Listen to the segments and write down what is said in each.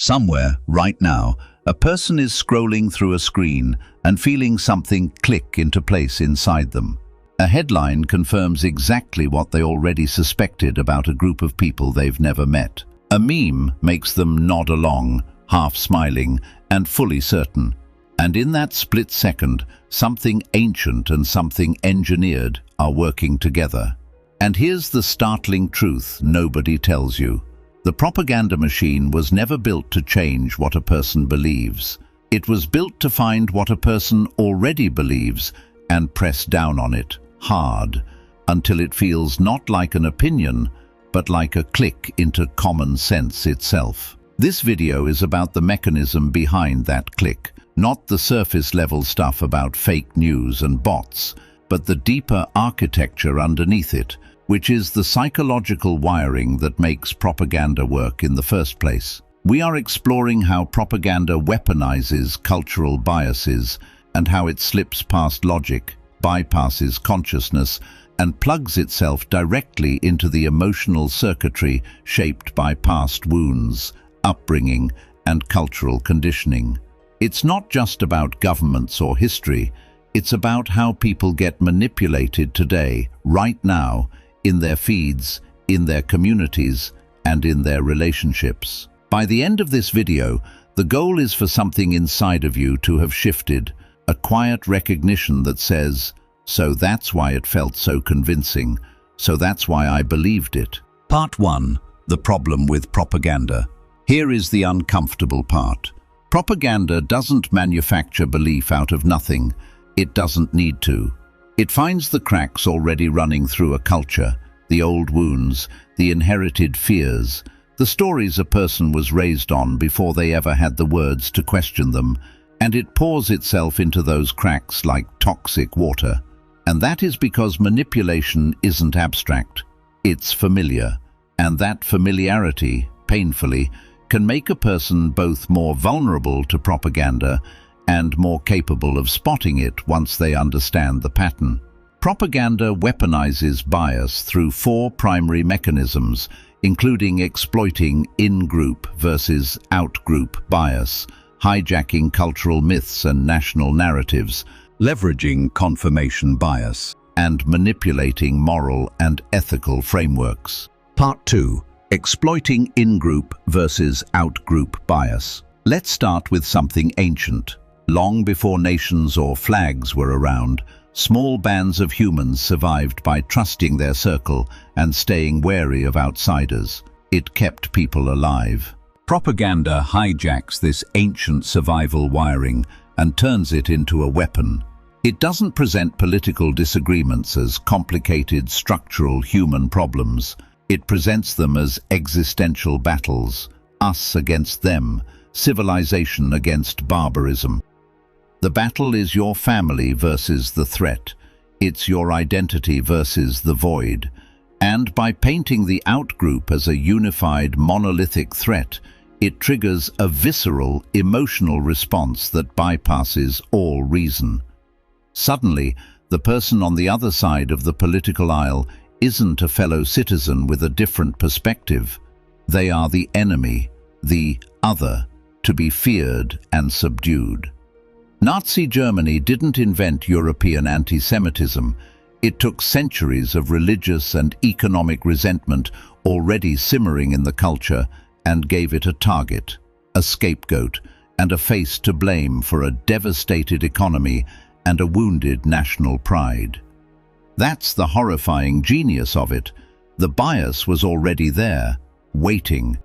Somewhere, right now, a person is scrolling through a screen and feeling something click into place inside them. A headline confirms exactly what they already suspected about a group of people they've never met. A meme makes them nod along, half smiling and fully certain. And in that split second, something ancient and something engineered are working together. And here's the startling truth nobody tells you. The propaganda machine was never built to change what a person believes. It was built to find what a person already believes and press down on it, hard, until it feels not like an opinion, but like a click into common sense itself. This video is about the mechanism behind that click, not the surface-level stuff about fake news and bots, but the deeper architecture underneath it, which is the psychological wiring that makes propaganda work in the first place. We are exploring how propaganda weaponizes cultural biases and how it slips past logic, bypasses consciousness, and plugs itself directly into the emotional circuitry shaped by past wounds, upbringing, and cultural conditioning. It's not just about governments or history, it's about how people get manipulated today, right now, in their feeds, in their communities, and in their relationships. By the end of this video, the goal is for something inside of you to have shifted, a quiet recognition that says, "So that's why it felt so convincing, so that's why I believed it." Part 1. The problem with propaganda. Here is the uncomfortable part. Propaganda doesn't manufacture belief out of nothing. It doesn't need to. It finds the cracks already running through a culture, the old wounds, the inherited fears, the stories a person was raised on before they ever had the words to question them, and it pours itself into those cracks like toxic water. And that is because manipulation isn't abstract, it's familiar, and that familiarity, painfully, can make a person both more vulnerable to propaganda and more capable of spotting it once they understand the pattern. Propaganda weaponizes bias through 4 primary mechanisms, including exploiting in-group versus out-group bias, hijacking cultural myths and national narratives, leveraging confirmation bias, and manipulating moral and ethical frameworks. Part 2. Exploiting in-group versus out-group bias. Let's start with something ancient. Long before nations or flags were around, small bands of humans survived by trusting their circle and staying wary of outsiders. It kept people alive. Propaganda hijacks this ancient survival wiring and turns it into a weapon. It doesn't present political disagreements as complicated structural human problems. It presents them as existential battles, us against them, civilization against barbarism. The battle is your family versus the threat. It's your identity versus the void. And by painting the outgroup as a unified, monolithic threat, it triggers a visceral, emotional response that bypasses all reason. Suddenly, the person on the other side of the political aisle isn't a fellow citizen with a different perspective. They are the enemy, the other, to be feared and subdued. Nazi Germany didn't invent European anti-Semitism. It took centuries of religious and economic resentment already simmering in the culture and gave it a target, a scapegoat, and a face to blame for a devastated economy and a wounded national pride. That's the horrifying genius of it. The bias was already there, waiting.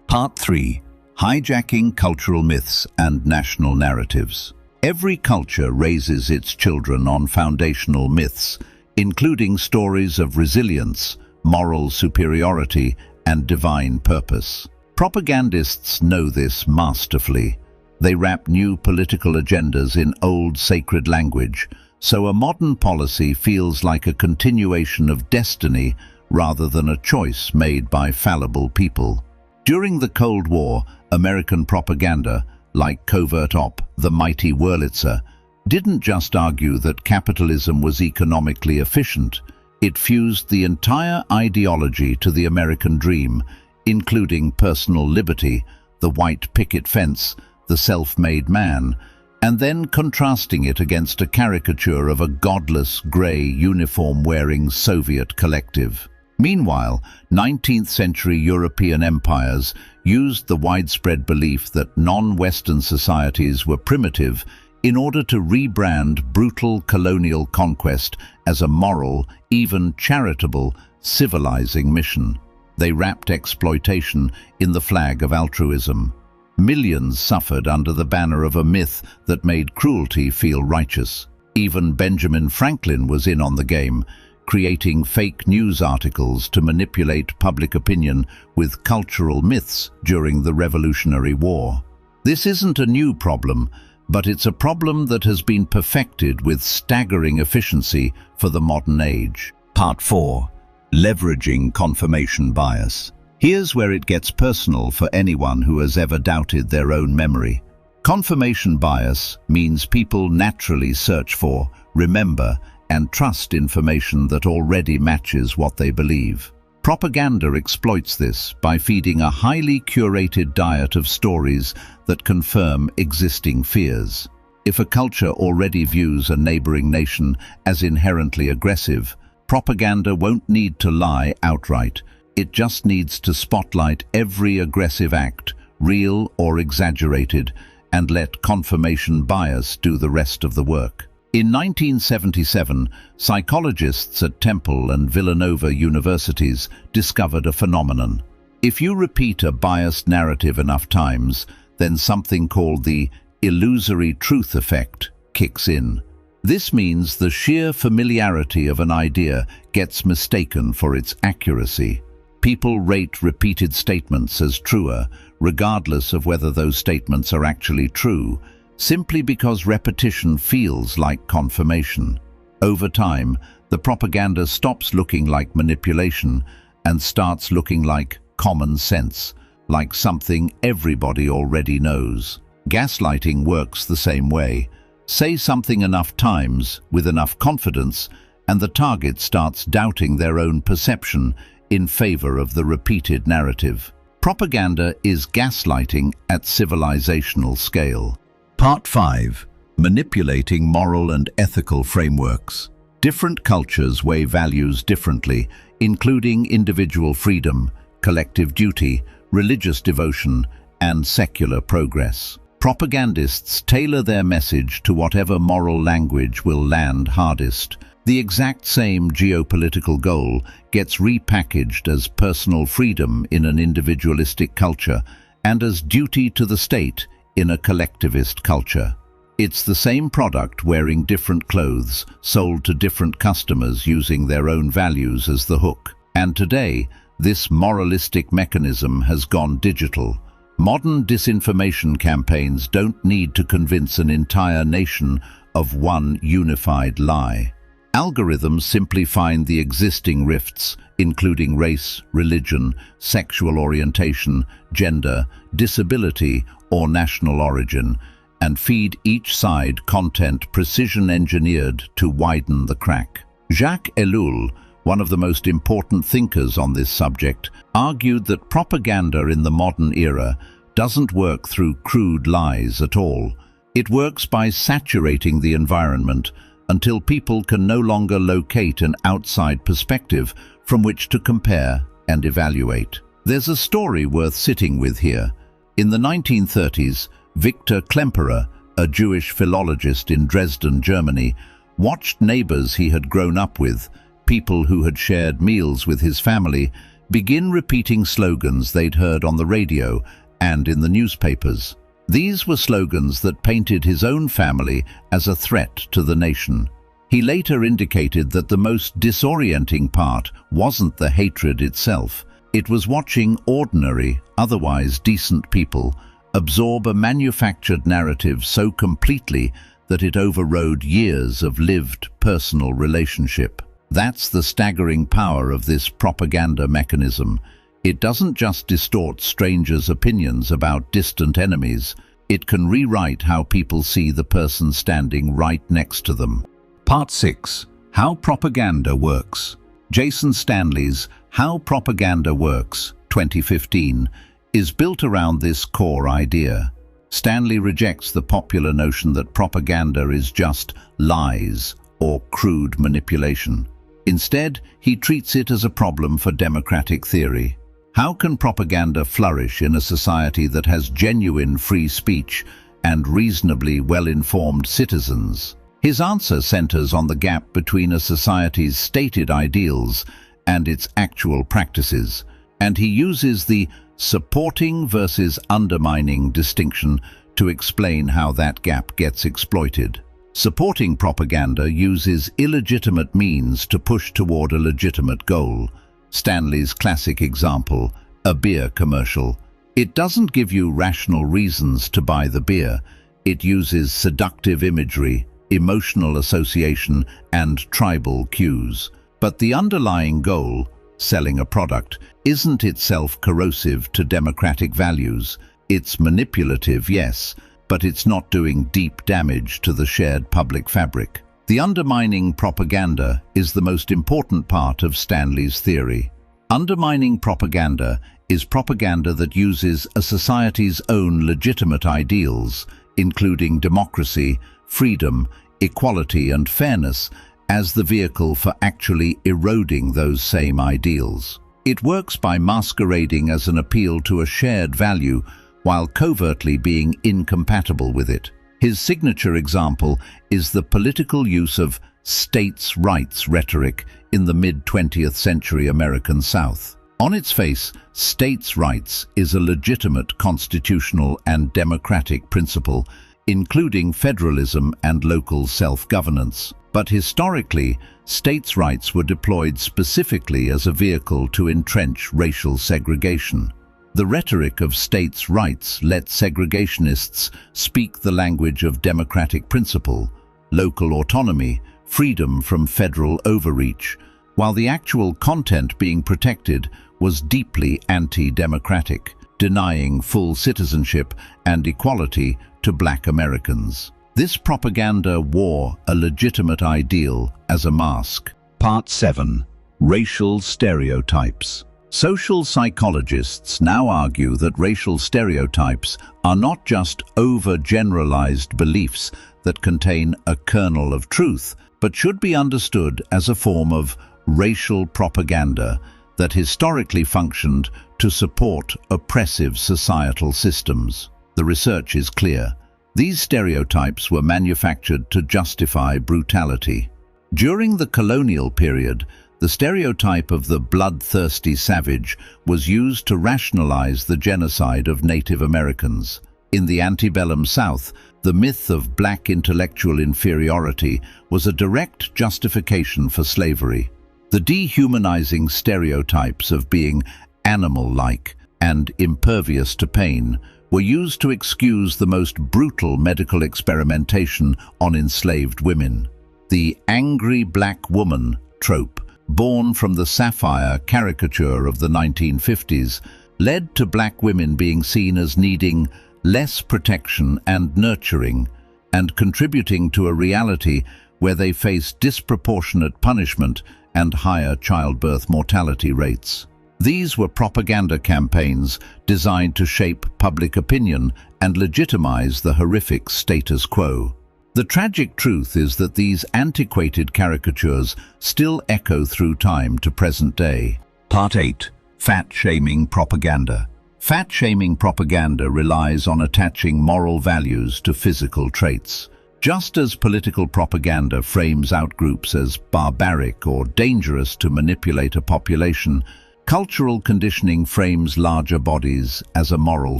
Part 3. Hijacking cultural myths and national narratives. Every culture raises its children on foundational myths, including stories of resilience, moral superiority, and divine purpose. Propagandists know this masterfully. They wrap new political agendas in old sacred language, so a modern policy feels like a continuation of destiny rather than a choice made by fallible people. During the Cold War, American propaganda, like covert op, the mighty Wurlitzer, didn't just argue that capitalism was economically efficient. It fused the entire ideology to the American dream, including personal liberty, the white picket fence, the self-made man, and then contrasting it against a caricature of a godless, grey, uniform-wearing Soviet collective. Meanwhile, 19th-century European empires used the widespread belief that non-Western societies were primitive in order to rebrand brutal colonial conquest as a moral, even charitable, civilizing mission. They wrapped exploitation in the flag of altruism. Millions suffered under the banner of a myth that made cruelty feel righteous. Even Benjamin Franklin was in on the game, creating fake news articles to manipulate public opinion with cultural myths during the Revolutionary War. This isn't a new problem, but it's a problem that has been perfected with staggering efficiency for the modern age. Part 4. Leveraging confirmation bias. Here's where it gets personal for anyone who has ever doubted their own memory. Confirmation bias means people naturally search for, remember, and trust information that already matches what they believe. Propaganda exploits this by feeding a highly curated diet of stories that confirm existing fears. If a culture already views a neighboring nation as inherently aggressive, propaganda won't need to lie outright. It just needs to spotlight every aggressive act, real or exaggerated, and let confirmation bias do the rest of the work. In 1977, psychologists at Temple and Villanova universities discovered a phenomenon. If you repeat a biased narrative enough times, then something called the illusory truth effect kicks in. This means the sheer familiarity of an idea gets mistaken for its accuracy. People rate repeated statements as truer, regardless of whether those statements are actually true, simply because repetition feels like confirmation. Over time, the propaganda stops looking like manipulation and starts looking like common sense, like something everybody already knows. Gaslighting works the same way. Say something enough times with enough confidence, and the target starts doubting their own perception in favor of the repeated narrative. Propaganda is gaslighting at civilizational scale. Part 5. Manipulating moral and ethical frameworks. Different cultures weigh values differently, including individual freedom, collective duty, religious devotion, and secular progress. Propagandists tailor their message to whatever moral language will land hardest. The exact same geopolitical goal gets repackaged as personal freedom in an individualistic culture and as duty to the state in a collectivist culture. It's the same product wearing different clothes, sold to different customers using their own values as the hook. And today, this moralistic mechanism has gone digital. Modern disinformation campaigns don't need to convince an entire nation of one unified lie. Algorithms simply find the existing rifts, including race, religion, sexual orientation, gender, disability, or national origin, and feed each side content precision-engineered to widen the crack. Jacques Ellul, one of the most important thinkers on this subject, argued that propaganda in the modern era doesn't work through crude lies at all. It works by saturating the environment until people can no longer locate an outside perspective from which to compare and evaluate. There's a story worth sitting with here. In the 1930s, Victor Klemperer, a Jewish philologist in Dresden, Germany, watched neighbors he had grown up with, people who had shared meals with his family, begin repeating slogans they'd heard on the radio and in the newspapers. These were slogans that painted his own family as a threat to the nation. He later indicated that the most disorienting part wasn't the hatred itself. It was watching ordinary, otherwise decent people absorb a manufactured narrative so completely that it overrode years of lived personal relationship. That's the staggering power of this propaganda mechanism. It doesn't just distort strangers' opinions about distant enemies, it can rewrite how people see the person standing right next to them. Part 6. How Propaganda Works. Jason Stanley's How Propaganda Works, 2015, is built around this core idea. Stanley rejects the popular notion that propaganda is just lies or crude manipulation. Instead, he treats it as a problem for democratic theory. How can propaganda flourish in a society that has genuine free speech and reasonably well-informed citizens? His answer centers on the gap between a society's stated ideals and its actual practices, and he uses the supporting versus undermining distinction to explain how that gap gets exploited. Supporting propaganda uses illegitimate means to push toward a legitimate goal. Stanley's classic example, a beer commercial. It doesn't give you rational reasons to buy the beer. It uses seductive imagery, emotional association, and tribal cues. But the underlying goal, selling a product, isn't itself corrosive to democratic values. It's manipulative, yes, but it's not doing deep damage to the shared public fabric. The undermining propaganda is the most important part of Stanley's theory. Undermining propaganda is propaganda that uses a society's own legitimate ideals, including democracy, freedom, equality, and fairness, as the vehicle for actually eroding those same ideals. It works by masquerading as an appeal to a shared value while covertly being incompatible with it. His signature example is the political use of states' rights rhetoric in the mid-20th century American South. On its face, states' rights is a legitimate constitutional and democratic principle, including federalism and local self-governance. But historically, states' rights were deployed specifically as a vehicle to entrench racial segregation. The rhetoric of states' rights let segregationists speak the language of democratic principle, local autonomy, freedom from federal overreach, while the actual content being protected was deeply anti-democratic, denying full citizenship and equality to Black Americans. This propaganda wore a legitimate ideal as a mask. Part 7. Racial stereotypes. Social psychologists now argue that racial stereotypes are not just overgeneralized beliefs that contain a kernel of truth, but should be understood as a form of racial propaganda that historically functioned to support oppressive societal systems. The research is clear. These stereotypes were manufactured to justify brutality. During the colonial period, the stereotype of the bloodthirsty savage was used to rationalize the genocide of Native Americans. In the antebellum South, the myth of black intellectual inferiority was a direct justification for slavery. The dehumanizing stereotypes of being animal-like and impervious to pain were used to excuse the most brutal medical experimentation on enslaved women. The angry black woman trope, born from the sapphire caricature of the 1950s, led to black women being seen as needing less protection and nurturing, and contributing to a reality where they face disproportionate punishment and higher childbirth mortality rates. These were propaganda campaigns designed to shape public opinion and legitimize the horrific status quo. The tragic truth is that these antiquated caricatures still echo through time to present day. Part 8. Fat-shaming propaganda. Fat-shaming propaganda relies on attaching moral values to physical traits. Just as political propaganda frames outgroups as barbaric or dangerous to manipulate a population, cultural conditioning frames larger bodies as a moral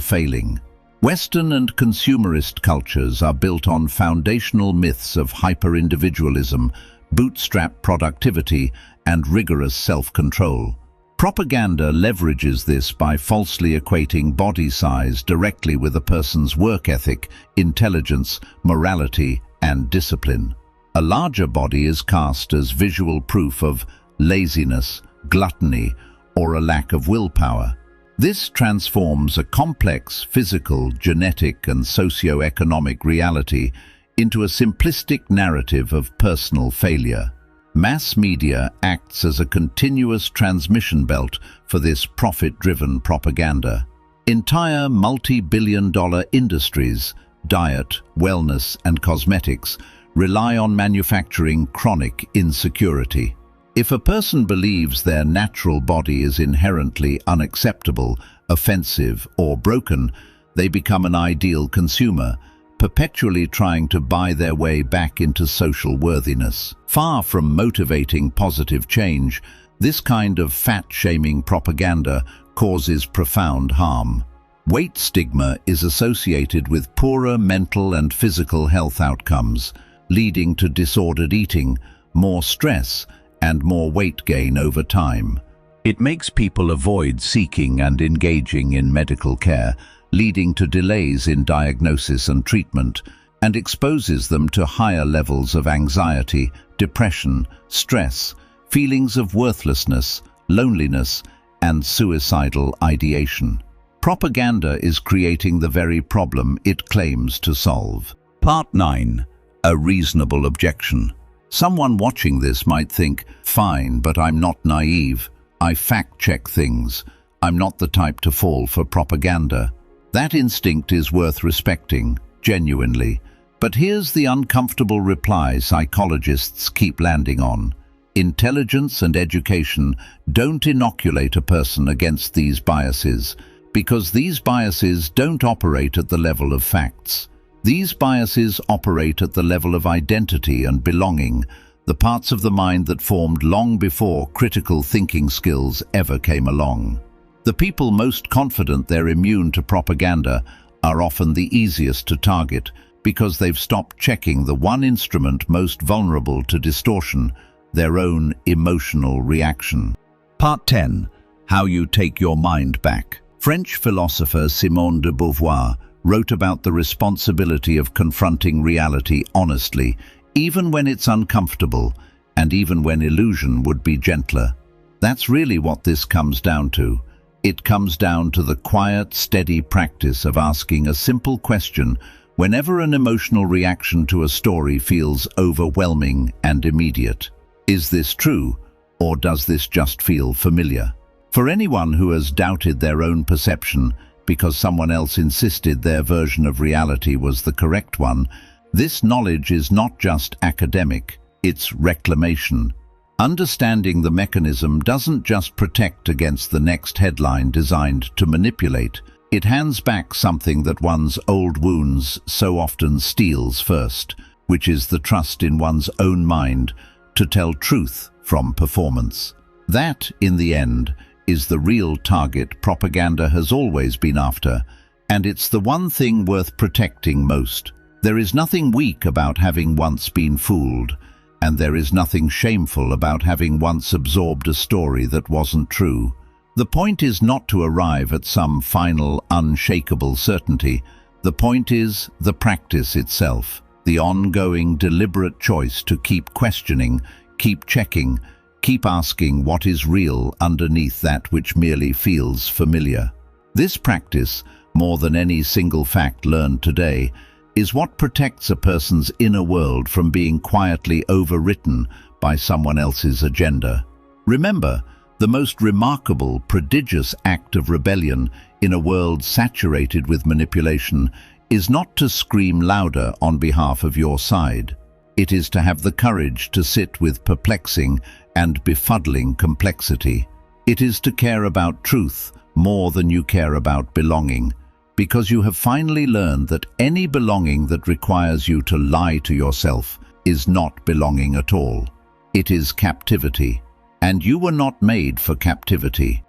failing. Western and consumerist cultures are built on foundational myths of hyper-individualism, bootstrap productivity, and rigorous self-control. Propaganda leverages this by falsely equating body size directly with a person's work ethic, intelligence, morality, and discipline. A larger body is cast as visual proof of laziness, gluttony, or a lack of willpower. This transforms a complex physical, genetic, and socio-economic reality into a simplistic narrative of personal failure. Mass media acts as a continuous transmission belt for this profit-driven propaganda. Entire multi-billion-dollar industries, diet, wellness, and cosmetics, rely on manufacturing chronic insecurity. If a person believes their natural body is inherently unacceptable, offensive, or broken, they become an ideal consumer, perpetually trying to buy their way back into social worthiness. Far from motivating positive change, this kind of fat-shaming propaganda causes profound harm. Weight stigma is associated with poorer mental and physical health outcomes, leading to disordered eating, more stress, and more weight gain over time. It makes people avoid seeking and engaging in medical care, leading to delays in diagnosis and treatment, and exposes them to higher levels of anxiety, depression, stress, feelings of worthlessness, loneliness, and suicidal ideation. Propaganda is creating the very problem it claims to solve. Part 9. A reasonable objection. Someone watching this might think, fine, but I'm not naive. I fact-check things. I'm not the type to fall for propaganda. That instinct is worth respecting, genuinely. But here's the uncomfortable reply psychologists keep landing on. Intelligence and education don't inoculate a person against these biases, because these biases don't operate at the level of facts. These biases operate at the level of identity and belonging, the parts of the mind that formed long before critical thinking skills ever came along. The people most confident they're immune to propaganda are often the easiest to target because they've stopped checking the one instrument most vulnerable to distortion, their own emotional reaction. Part 10. How you take your mind back. French philosopher Simone de Beauvoir wrote about the responsibility of confronting reality honestly, even when it's uncomfortable, and even when illusion would be gentler. That's really what this comes down to. It comes down to the quiet, steady practice of asking a simple question whenever an emotional reaction to a story feels overwhelming and immediate. Is this true, or does this just feel familiar? For anyone who has doubted their own perception because someone else insisted their version of reality was the correct one, this knowledge is not just academic, it's reclamation. Understanding the mechanism doesn't just protect against the next headline designed to manipulate, it hands back something that one's old wounds so often steals first, which is the trust in one's own mind to tell truth from performance. That, in the end, is the real target propaganda has always been after, and it's the one thing worth protecting most. There is nothing weak about having once been fooled, and there is nothing shameful about having once absorbed a story that wasn't true. The point is not to arrive at some final, unshakable certainty. The point is the practice itself, the ongoing, deliberate choice to keep questioning, keep checking, keep asking what is real underneath that which merely feels familiar. This practice, more than any single fact learned today, is what protects a person's inner world from being quietly overwritten by someone else's agenda. Remember, the most remarkable, prodigious act of rebellion in a world saturated with manipulation is not to scream louder on behalf of your side. It is to have the courage to sit with perplexing and befuddling complexity. It is to care about truth more than you care about belonging, because you have finally learned that any belonging that requires you to lie to yourself is not belonging at all. It is captivity, and you were not made for captivity.